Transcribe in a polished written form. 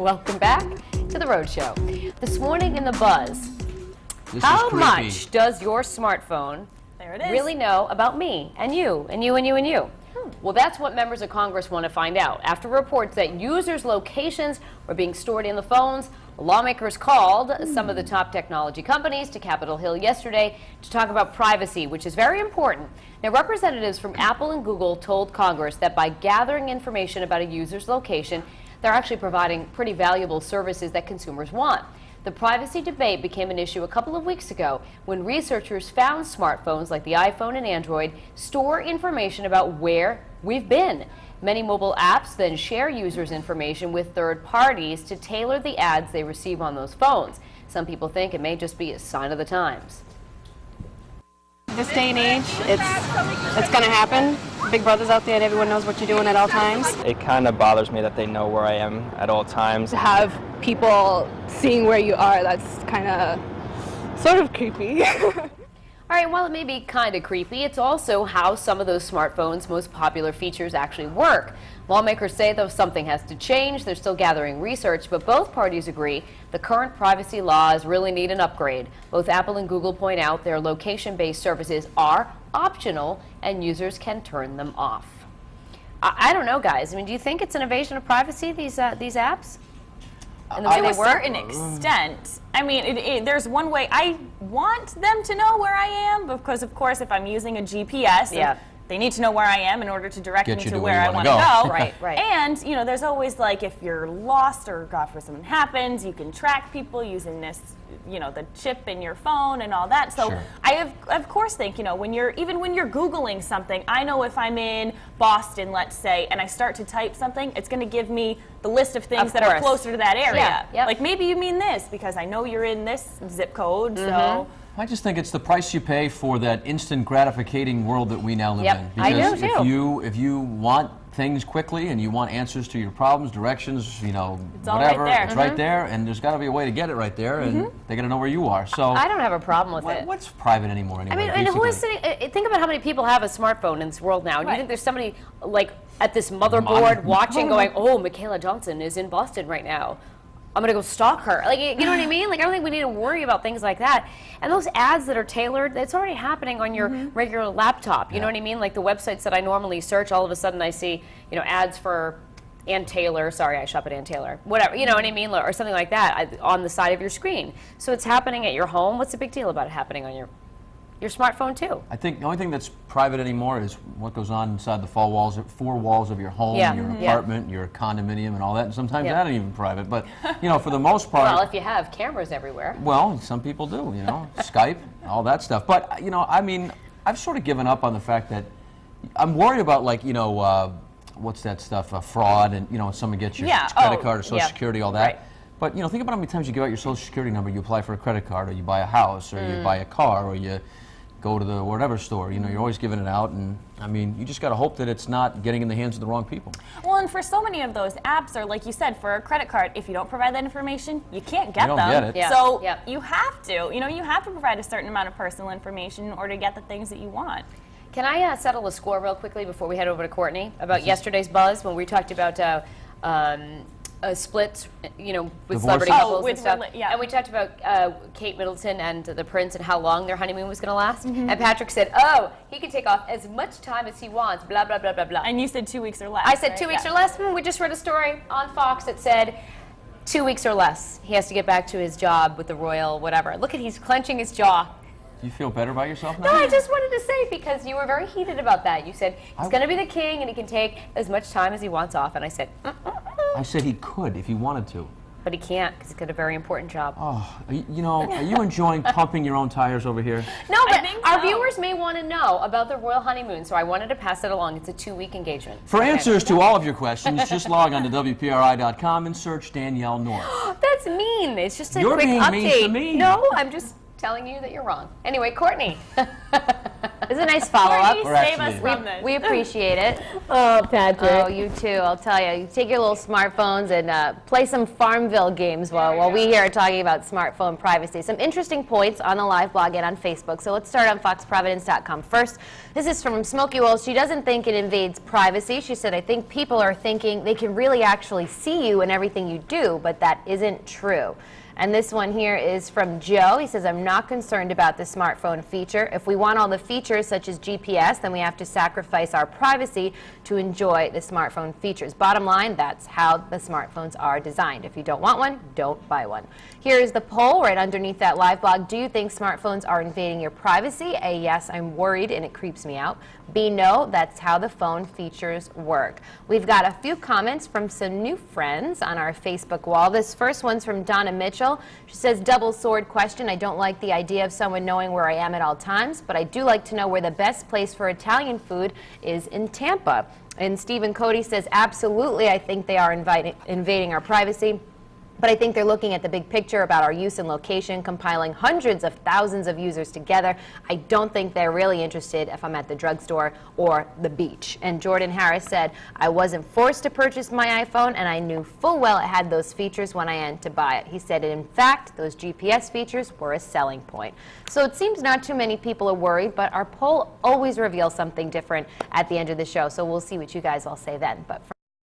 Welcome back to the Road Show. This morning in the Buzz, How much does your smartphone really know about me and you and you and you and you? Well, that's what members of Congress want to find out. After reports that users' locations were being stored in the phones, lawmakers called some of the top technology companies to Capitol Hill yesterday to talk about privacy, which is very important. Now, representatives from Apple and Google told Congress that by gathering information about a user's location, they're actually providing pretty valuable services that consumers want. The privacy debate became an issue a couple of weeks ago when researchers found smartphones like the iPhone and Android store information about where we've been. Many mobile apps then share users' information with third parties to tailor the ads they receive on those phones. Some people think it may just be a sign of the times. This day and age, it's going to happen. Big Brother's out there and everyone knows what you're doing at all times. It kind of bothers me that they know where I am at all times. To have people seeing where you are, that's kind of sort of creepy. All right, while it may be kind of creepy, it's also how some of those smartphones' most popular features actually work. Lawmakers say, though, something has to change. They're still gathering research, but both parties agree the current privacy laws really need an upgrade. Both Apple and Google point out their location-based services are optional and users can turn them off. I don't know, guys. I mean, do you think it's an invasion of privacy, these apps? And the way to they a work? certain extent. I mean, there's one way. I want them to know where I am because, of course, if I'm using a GPS, they need to know where I am in order to direct me to where I want to go. Right. And, you know, there's always, like, if you're lost or, God forbid, something happens, you can track people using this, you know, the chip in your phone and all that. So I, of course, think, you know, even when you're Googling something, I know if I'm in Boston, let's say, and I start to type something, it's going to give me the list of things that are closer to that area. Like, maybe you mean this because I know you're in this zip code, so... I just think it's the price you pay for that instant gratificating world that we now live in. Because if you want things quickly and you want answers to your problems, directions, you know, it's whatever, all right there. it's right there, and there's got to be a way to get it right there, and they got to know where you are. So I don't have a problem with it. What's private anymore? Anyway, I mean, and who is sitting? Think about how many people have a smartphone in this world now. Do you think there's somebody like at this motherboard watching, going, "Oh, Michaela Johnson is in Boston right now. I'm going to go stalk her." Like, you know what I mean? Like, I don't think we need to worry about things like that. And those ads that are tailored, it's already happening on your regular laptop. You know what I mean? Like the websites that I normally search, all of a sudden I see, you know, ads for Ann Taylor. Sorry, I shop at Ann Taylor. Whatever, you know what I mean? Or something like that on the side of your screen. So it's happening at your home. What's the big deal about it happening on your smartphone too? I think the only thing that's private anymore is what goes on inside the four walls of your home, your apartment, your condominium, and all that. And sometimes that ain't even private. But you know, for the most part, well, if you have cameras everywhere. Well, some people do. You know, Skype, all that stuff. But you know, I mean, I've sort of given up on the fact that I'm worried about, like, you know, what's that stuff, fraud, and you know, when someone gets your credit card or Social Security, all that. Right. But you know, think about how many times you give out your Social Security number, you apply for a credit card, or you buy a house, or you buy a car, or you go to the whatever store. You know, you're always giving it out, and I mean, you just got to hope that it's not getting in the hands of the wrong people. Well, and for so many of those apps are, like you said, for a credit card, if you don't provide that information, you can't get them. You don't get it. So you have to, you know, you have to provide a certain amount of personal information in order to get the things that you want. Can I settle a score real quickly before we head over to Courtney about yesterday's Buzz when we talked about splits, you know, with celebrity couples and stuff. And we talked about Kate Middleton and the prince and how long their honeymoon was going to last. And Patrick said, oh, he can take off as much time as he wants, blah, blah, blah, blah, blah. And you said 2 weeks or less. I said 2 weeks or less. We just read a story on Fox that said 2 weeks or less. He has to get back to his job with the royal whatever. Look at, he's clenching his jaw. Do you feel better about yourself now? No, I just wanted to say, because you were very heated about that. You said he's going to be the king and he can take as much time as he wants off. And I said, I said he could if he wanted to. But he can't, because he's got a very important job. Oh, you know, are you enjoying pumping your own tires over here? No, but our viewers may want to know about the royal honeymoon, so I wanted to pass it along. It's a 2-week engagement. For answers to all of your questions, just log on to WPRI.com and search Danielle North. That's mean. It's just a You're quick being update. mean to me. No, I'm just telling you that you're wrong. Anyway, Courtney. This is a nice follow-up. Courtney, save us from this. We appreciate it. Oh, Patrick. Oh, you too. I'll tell you. You take your little smartphones and play some Farmville games while we here are talking about smartphone privacy. Some interesting points on the live blog and on Facebook. So let's start on foxprovidence.com first. This is from Smokey Wolf. She doesn't think it invades privacy. She said, I think people are thinking they can really actually see you and everything you do, but that isn't true. And this one here is from Joe. He says, I'm not concerned about the smartphone feature. If we want all the features such as GPS, then we have to sacrifice our privacy to enjoy the smartphone features. Bottom line, that's how the smartphones are designed. If you don't want one, don't buy one. Here is the poll right underneath that live blog. Do you think smartphones are invading your privacy? A, yes, I'm worried and it creeps me out. B, no, that's how the phone features work. We've got a few comments from some new friends on our Facebook wall. This first one's from Donna Mitchell. She says, double sword question. I don't like the idea of someone knowing where I am at all times, but I do like to know where the best place for Italian food is in Tampa. And Stephen Cody says, absolutely, I think they are invading our privacy. But I think they're looking at the big picture about our use and location, compiling hundreds of thousands of users together. I don't think they're really interested if I'm at the drugstore or the beach. And Jordan Harris said, I wasn't forced to purchase my iPhone, and I knew full well it had those features when I went to buy it. He said, in fact, those GPS features were a selling point. So it seems not too many people are worried, but our poll always reveals something different at the end of the show. So we'll see what you guys all say then. But for